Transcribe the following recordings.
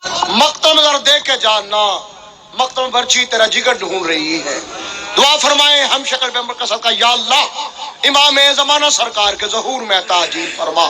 مقتل ذرا دیکھ کے جاننا، مقتل برچی تیرا جگر ڈھونڈ رہی ہے۔ دعا فرمائیں ہم شکل پیغمبر کا صدقہ، یا اللہ امام زمانہ سرکار کے ظہور میں تاجیل فرما۔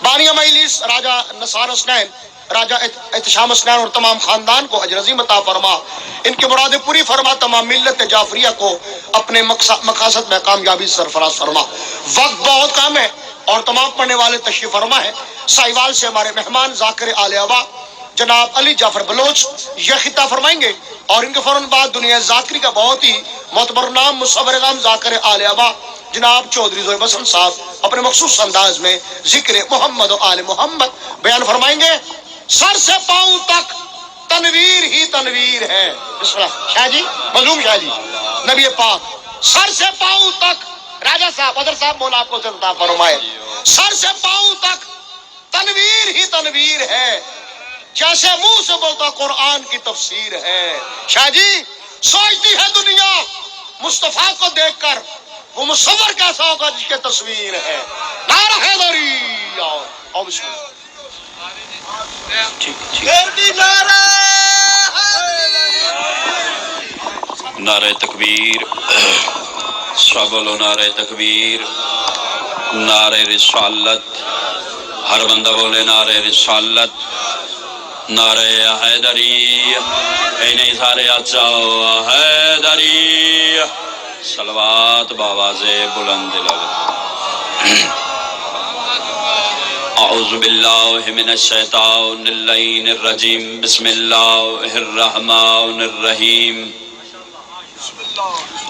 بانی مجلس راجہ نثار حسنین، راجہ احتشام حسنین اور تمام خاندان کو اجر عظیم عطا فرما، ان کی مرادیں پوری فرما، تمام ملت جعفریہ کو اپنے مقاصد میں کامیابی سرفراز فرما۔ وقت بہت کم ہے اور تمام پڑھنے والے تشریف فرما ہے۔ سائیوال سے ہمارے مہمان ذاکر آل ابا جناب علی جعفر بلوچ یہ خطاب فرمائیں گے، اور ان کے فوراً بعد دنیا ذاکری کا بہت ہی معتبر نام مصور نام ذاکر آل ابا جناب چودھری ظہیر حسن صاحب اپنے مخصوص انداز میں ذکر محمد و آل محمد بیان فرمائیں گے۔ سر سے پاؤں تک تنویر ہی تنویر ہے۔ بسم اللہ شاہ جی، مظلوم شاہ جی، نبی پاک سر سے پاؤں تک، راجہ صاحب ادر صاحب مولا آپ کو عطا فرمائے، سر سے پاؤں تک تنویر ہی تنویر ہے، جیسے منہ سے بولتا قرآن کی تفسیر ہے۔ شاہ جی سوچتی ہے دنیا مصطفیٰ کو دیکھ کر وہ مصور کیسا ہوگا جس کے تصویر ہے۔ نعرہ حیدری اور بسم اللہ۔ نعرہ تکبیر، سب بولو نعرہ تکبیر، نعرہ رسالت، ہر بندہ بولے نعرہ رسالت، نعرہ حیدری، نہیں سارے اچھا حیدری، صلوات بآواز بلند لگ۔ اعوذ باللہ من الشیطان اللعین الرجیم، بسم اللہ الرحمن الرحیم،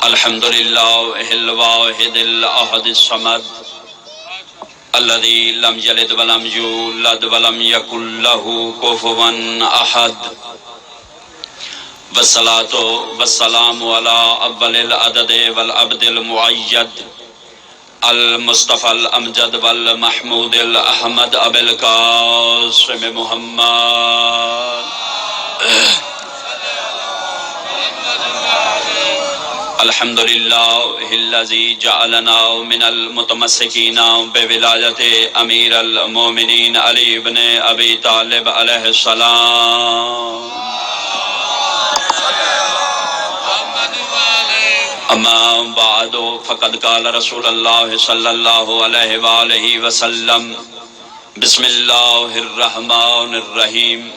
الحمدللہ الواحد الاحد الصمد الذی لم یلد ولم یولد ولم یکن لہ کفوا احد، والصلاة والسلام علی اول العدد والعبد المعید المصطفى الامجد والمحمود الاحمد ابی القاسم محمد۔ الحمدللہ الذی جعلنا من المتمسکین بولایت امیر المومنین علی بن ابی طالب علیہ السلام۔ اما بعد فقد قال رسول اللہ صلی اللہ علیہ وآلہ وسلم، بسم اللہ الرحمن الرحیم،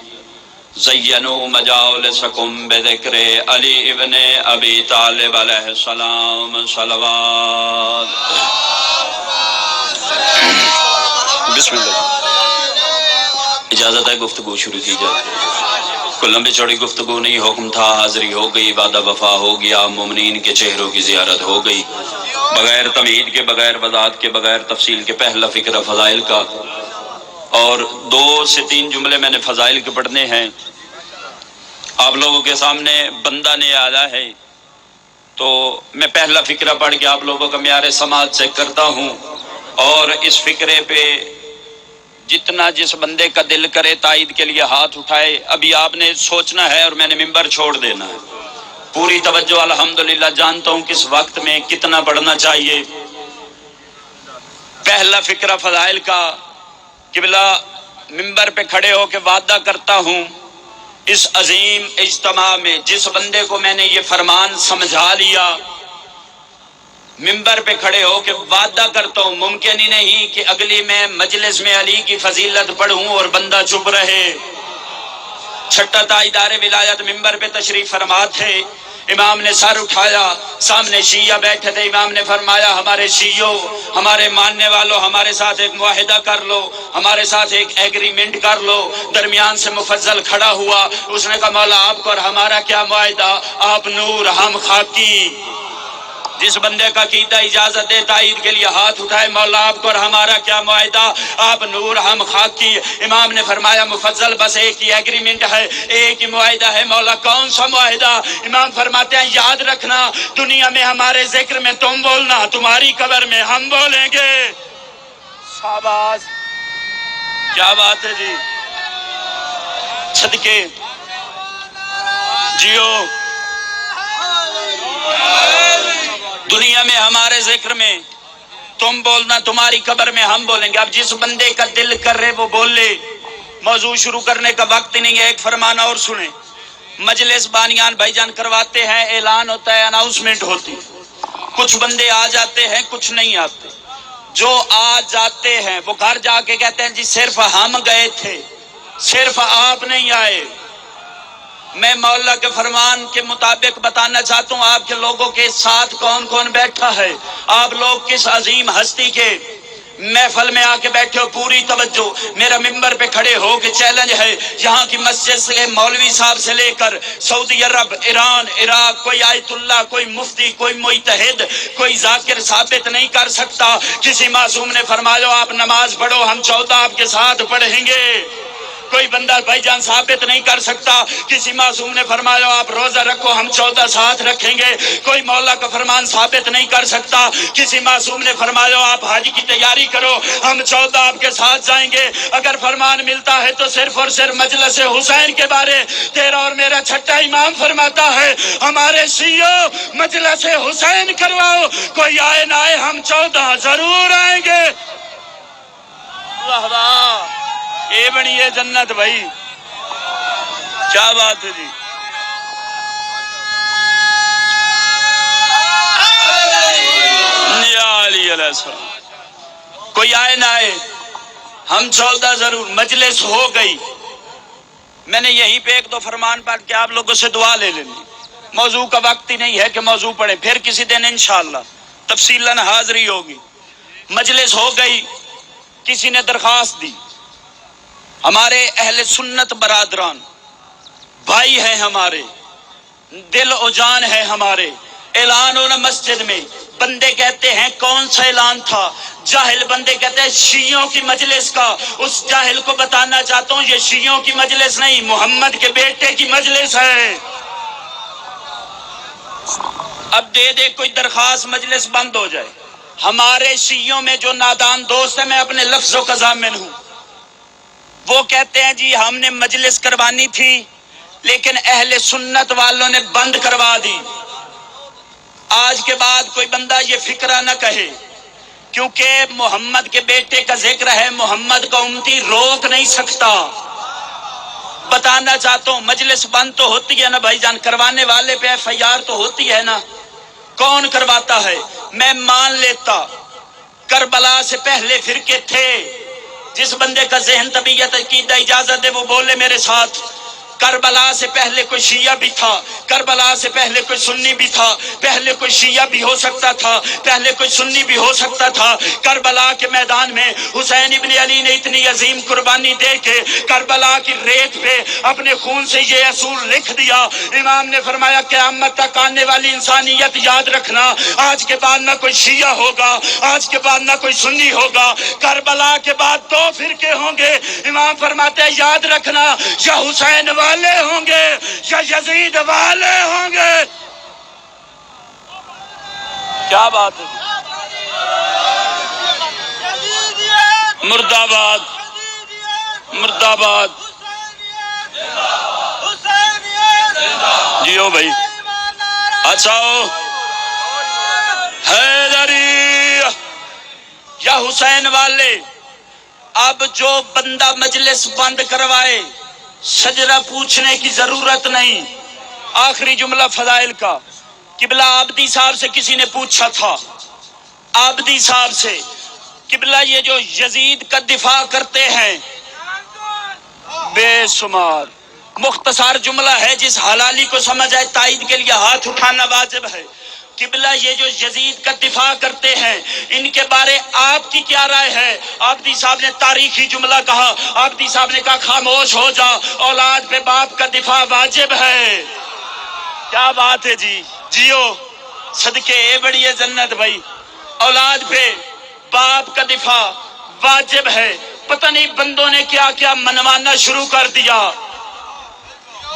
زینوا مجالسکم بذکر علی ابن ابی طالب علیہ السلام، صلوات۔ بسم اللہ۔ اجازت ہے گفتگو شروع کی جائے۔ کوئی لمبی چوڑی گفتگو نہیں، حکم تھا حاضری ہو گئی، وعدہ وفا ہو گیا، مومنین کے چہروں کی زیارت ہو گئی۔ بغیر تمہید کے، بغیر وضاحت کے، بغیر تفصیل کے پہلا فکرہ فضائل کا، اور 2 سے 3 جملے میں نے فضائل کے پڑھنے ہیں۔ آپ لوگوں کے سامنے بندہ نے آیا ہے تو میں پہلا فکرہ پڑھ کے آپ لوگوں کا معیار سماعت چیک کرتا ہوں، اور اس فکرے پہ جتنا جس بندے کا دل کرے تائید کے لیے ہاتھ اٹھائے۔ ابھی آپ نے سوچنا ہے اور میں نے ممبر چھوڑ دینا ہے۔ پوری توجہ، الحمدللہ جانتا ہوں کس وقت میں کتنا پڑھنا چاہیے۔ پہلا فکرہ فضائل کا، قبلہ ممبر پہ کھڑے ہو کے وعدہ کرتا ہوں اس عظیم اجتماع میں جس بندے کو میں نے یہ فرمان سمجھا لیا، ممبر پہ کھڑے ہو کے وعدہ کرتا ہوں ممکن ہی نہیں کہ اگلی میں مجلس میں علی کی فضیلت پڑھوں اور بندہ چپ رہے۔ چھٹا تاجدار ولایت ممبر پہ تشریف فرما تھے، امام نے سر اٹھایا، سامنے شیعہ بیٹھے تھے، امام نے فرمایا ہمارے شیعوں، ہمارے ماننے والوں، ہمارے ساتھ ایک معاہدہ کر لو، ہمارے ساتھ ایک ایگریمنٹ کر لو۔ درمیان سے مفضل کھڑا ہوا، اس نے کہا مولا آپ کو اور ہمارا کیا معاہدہ، آپ نور ہم خاکی۔ جس بندے کا عقیدہ اجازت دے تائید کے لیے ہاتھ اٹھائے، مولا آپ کو اور ہمارا کیا معاہدہ، آپ نور ہم خاکی۔ امام نے فرمایا مفضل بس ایک ہی ایگریمنٹ ہے، ایک ہی معاہدہ ہے، مولا کون سا معاہدہ؟ امام فرماتے ہیں یاد رکھنا دنیا میں ہمارے ذکر میں تم بولنا، تمہاری قبر میں ہم بولیں گے۔ شاباش، کیا بات ہے جی، صدقے جیو۔ دنیا میں ہمارے ذکر میں تم بولنا، تمہاری قبر میں ہم بولیں گے۔ اب جس بندے کا دل کر رہے وہ بولے، موضوع شروع کرنے کا وقت ہی نہیں ہے، ایک فرمان اور سنیں۔ مجلس بانیان بھائی جان کرواتے ہیں، اعلان ہوتا ہے، اناؤنسمنٹ ہوتی، کچھ بندے آ جاتے ہیں، کچھ نہیں آتے۔ جو آ جاتے ہیں وہ گھر جا کے کہتے ہیں جی صرف ہم گئے تھے، صرف آپ نہیں آئے۔ میں مولا کے فرمان کے مطابق بتانا چاہتا ہوں آپ کے لوگوں کے ساتھ کون کون بیٹھا ہے، آپ لوگ کس عظیم ہستی کے محفل میں آ کے بیٹھے ہو۔ پوری توجہ، میرا ممبر پہ کھڑے ہو کے چیلنج ہے، یہاں کی مسجد سے مولوی صاحب سے لے کر سعودی عرب، ایران، عراق، کوئی آیت اللہ، کوئی مفتی، کوئی مجتہد، کوئی ذاکر ثابت نہیں کر سکتا۔ کسی معصوم نے فرمایا آپ نماز پڑھو، ہم 14 آپ کے ساتھ پڑھیں گے۔ کوئی بندہ بھائی جان ثابت نہیں کر سکتا۔ کسی معصوم نے فرمایا آپ روزہ رکھو، ہم 14 ساتھ رکھیں گے۔ کوئی مولا کا فرمان ثابت نہیں کر سکتا۔ کسی معصوم نے فرمایا آپ حج کی تیاری کرو، ہم 14 آپ کے ساتھ جائیں گے۔ اگر فرمان ملتا ہے تو صرف اور صرف مجلس حسین کے بارے تیرا اور میرا چھٹا امام فرماتا ہے ہمارے شیعوں مجلس حسین کرواؤ، کوئی آئے نہ آئے ہم 14 ضرور آئیں گے۔ واہ واہ، یہ بنی ہے جنت بھائی، کیا بات ہے جی۔ یا علی علیہ السلام، کوئی آئے نہ آئے ہم 14 ضرور۔ مجلس ہو گئی۔ میں نے یہیں پہ ایک دو فرمان پڑھ کے آپ لوگوں سے دعا لے لینی، موضوع کا وقت ہی نہیں ہے کہ موضوع پڑھیں، پھر کسی دن انشاءاللہ تفصیلاً حاضری ہوگی۔ مجلس ہو گئی، کسی نے درخواست دی، ہمارے اہل سنت برادران بھائی ہیں، ہمارے دل و جان ہے ہمارے، اعلان ہونا مسجد میں، بندے کہتے ہیں کون سا اعلان تھا؟ جاہل بندے کہتے ہیں شیعوں کی مجلس کا۔ اس جاہل کو بتانا چاہتا ہوں یہ شیعوں کی مجلس نہیں، محمد کے بیٹے کی مجلس ہے۔ اب دے دے کوئی درخواست، مجلس بند ہو جائے۔ ہمارے شیعوں میں جو نادان دوست ہیں، میں اپنے لفظوں کا ضامن ہوں، وہ کہتے ہیں جی ہم نے مجلس کروانی تھی لیکن اہل سنت والوں نے بند کروا دی۔ آج کے بعد کوئی بندہ یہ فکرہ نہ کہے، کیونکہ محمد کے بیٹے کا ذکر ہے، محمد کا امتی روک نہیں سکتا۔ بتانا چاہتا ہوں مجلس بند تو ہوتی ہے نا بھائی جان، کروانے والے پہ FIR تو ہوتی ہے نا، کون کرواتا ہے؟ میں مان لیتا کربلا سے پہلے فرقے تھے، جس بندے کا ذہن طبیعت عقیدہ اجازت دے وہ بولے میرے ساتھ۔ کربلا سے پہلے کوئی شیعہ بھی تھا، کربلا سے پہلے کوئی سنی بھی تھا، پہلے کوئی شیعہ بھی ہو سکتا تھا، پہلے کوئی سنی بھی ہو سکتا تھا۔ کربلا کے میدان میں حسین ابن علی نے اتنی عظیم قربانی دے کے کربلا کی ریت پہ اپنے خون سے یہ اصول لکھ دیا۔ امام نے فرمایا قیامت تک آنے والی انسانیت یاد رکھنا، آج کے بعد نہ کوئی شیعہ ہوگا، آج کے بعد نہ کوئی سنی ہوگا، کربلا کے بعد 2 فرقے ہوں گے۔ امام فرماتے ہیں یاد رکھنا، یا حسین والے ہوں گے یا یزید والے ہوں گے۔ کیا بات ہے؟ مرد آباد، مرد آباد، جیو بھائی، اچھا حیدری یا حسین والے۔ اب جو بندہ مجلس بند کروائے شجرہ پوچھنے کی ضرورت نہیں۔ آخری جملہ فضائل کا، قبلہ عابدی صاحب سے کسی نے پوچھا تھا، عابدی صاحب سے، قبلہ یہ جو یزید کا دفاع کرتے ہیں بے شمار، مختصر جملہ ہے، جس حلالی کو سمجھ آئے تائید کے لیے ہاتھ اٹھانا واجب ہے۔ قبلہ یہ جو یزید کا دفاع کرتے ہیں ان کے بارے آپ کی کیا رائے ہے؟ عابدی صاحب نے تاریخی جملہ کہا، عابدی صاحب نے کہا خاموش ہو جا، اولاد پہ باپ کا دفاع واجب ہے۔ کیا بات ہے جی، جیو صدقے اے بڑی ہے جنت بھائی، اولاد پہ باپ کا دفاع واجب ہے۔ پتہ نہیں بندوں نے کیا کیا منوانا شروع کر دیا،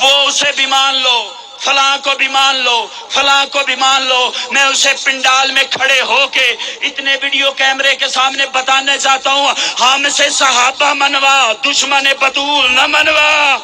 وہ اسے بھی مان لو، فلاں کو بھی مان لو، فلاں کو بھی مان لو۔ میں اسے پنڈال میں کھڑے ہو کے اتنے ویڈیو کیمرے کے سامنے بتانا چاہتا ہوں، ہم سے صحابہ منوا، دشمن بطول نہ منوا۔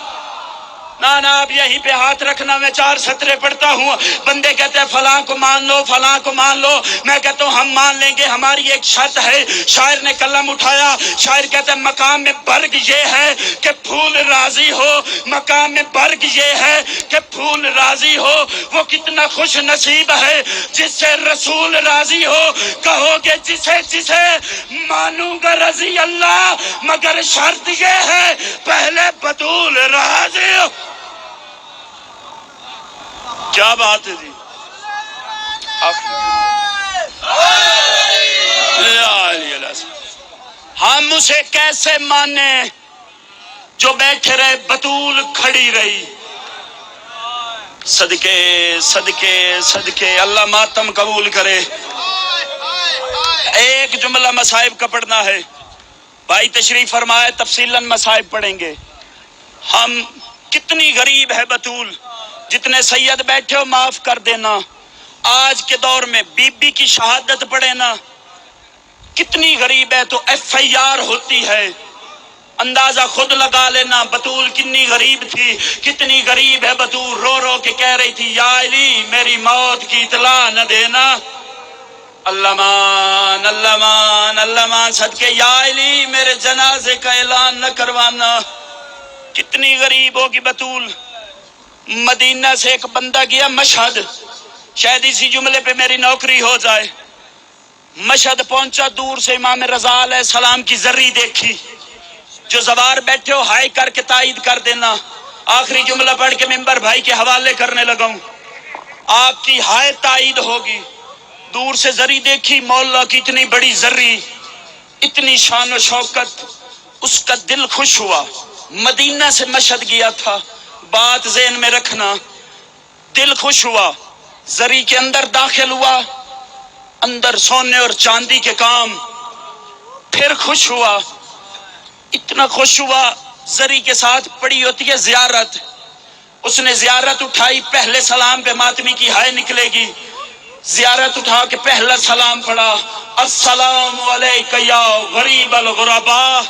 نہ مولانا آپ یہیں پہ ہاتھ رکھنا، میں 4 سطریں پڑھتا ہوں. بندے کہتے ہیں فلاں کو مان لو، فلاں کو مان لو. میں کہتا ہوں ہم مان لیں گے، ہماری ایک شرط ہے. شاعر نے قلم اٹھایا، شاعر کہتا ہے مقام میں برگ یہ ہے کہ پھول راضی ہو، مقام میں برگ یہ ہے کہ پھول راضی ہو. وہ کتنا خوش نصیب ہے جس سے رسول راضی ہو. کہو گے جسے جسے مانوں گا رضی اللہ، مگر شرط یہ ہے پہلے بطول راضی ہو. کیا بات ہے جی. ہم اسے کیسے مانے جو بیٹھے رہے بطول کھڑی رہی. صدقے صدقے صدقے اللہ ماتم قبول کرے. ایک جملہ مصائب کا پڑھنا ہے. بھائی تشریف فرمائے، تفصیلاً مصائب پڑھیں گے. ہم کتنی غریب ہے بطول. جتنے سید بیٹھے ہو معاف کر دینا. آج کے دور میں بی بی کی شہادت پڑھے نا، کتنی غریب ہے تو FIR ہوتی ہے. اندازہ خود لگا لینا بطول کتنی غریب تھی. کتنی غریب ہے بطول، رو رو کے کہہ رہی تھی یا علی میری موت کی اطلاع نہ دینا. اللہ مان اللہ مان اللہ مان صدقے یا علی میرے جنازے کا اعلان نہ کروانا. کتنی غریب ہوگی بطول. مدینہ سے ایک بندہ گیا مشہد، شاید اسی جملے پہ میری نوکری ہو جائے. مشہد پہنچا، دور سے امام رضا علیہ السلام کی زری دیکھی. جو زوار بیٹھے ہو ہائے کر کے تائید کر دینا. آخری جملہ پڑھ کے ممبر بھائی کے حوالے کرنے لگا ہوں. آپ کی ہائے تائید ہوگی. دور سے زری دیکھی، مولا کی اتنی بڑی زری، اتنی شان و شوکت. اس کا دل خوش ہوا. مدینہ سے مشہد گیا تھا، بات ذہن میں رکھنا. دل خوش ہوا، زری کے اندر داخل ہوا، اندر سونے اور چاندی کے کام. پھر خوش ہوا، اتنا خوش ہوا زری کے ساتھ پڑی ہوتی ہے زیارت. اس نے زیارت اٹھائی، پہلے سلام پہ ماتمی کی ہائے نکلے گی. زیارت اٹھا کے پہلا سلام پڑھا، السلام علیک یا غریب الغرباء.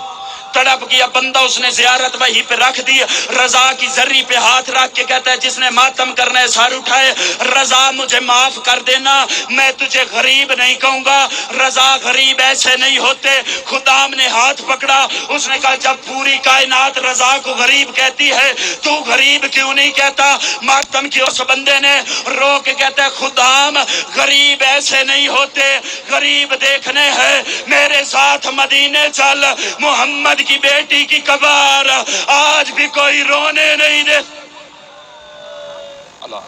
تڑپ گیا بندہ، اس نے زیارت وہیں پہ رکھ دی. رضا کی زری پہ ہاتھ رکھ کے کہتا ہے جس نے ماتم کرنا ہے سار اٹھائے. رضا مجھے معاف کر دینا، میں تجھے غریب نہیں کہوں گا. رضا غریب ایسے نہیں ہوتے. خدام نے ہاتھ پکڑا، اس نے کہا جب پوری کائنات رضا کو غریب کہتی ہے تو غریب کیوں نہیں کہتا. ماتم کی اس بندے نے رو کے کہتا ہے خدام غریب ایسے نہیں ہوتے، غریب دیکھنے ہیں. میرے ساتھ مدینے چل، محمد کی بیٹی کی قبر آج بھی کوئی رونے نہیں دے. اللہ